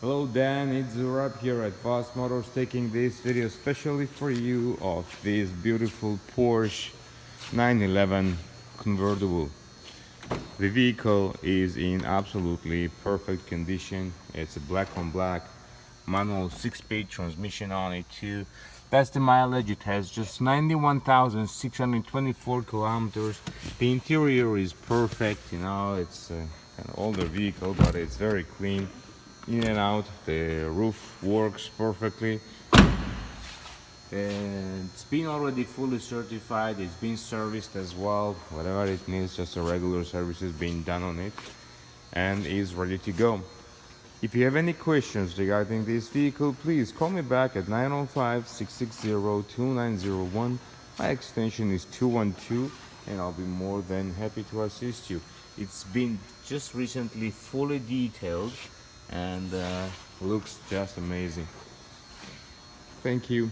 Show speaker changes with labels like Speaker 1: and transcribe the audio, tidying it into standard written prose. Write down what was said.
Speaker 1: Hello Dan, it's Zurab here at Fast Motors taking this video especially for you of this beautiful Porsche 911 convertible. The vehicle is in absolutely perfect condition. It's a black on black manual 6-speed transmission on it too. That's the mileage. It has just 91,624 kilometers. The interior is perfect, it's an older vehicle, but it's very clean in and out. The roof works perfectly, and it's been already fully certified. It's been serviced as well, whatever it needs, just a regular service is being done on it and is ready to go. If you have any questions regarding this vehicle, please call me back at 905-660-2901. My extension is 212 and I'll be more than happy to assist you. It's been just recently fully detailed and looks just amazing. Thank you.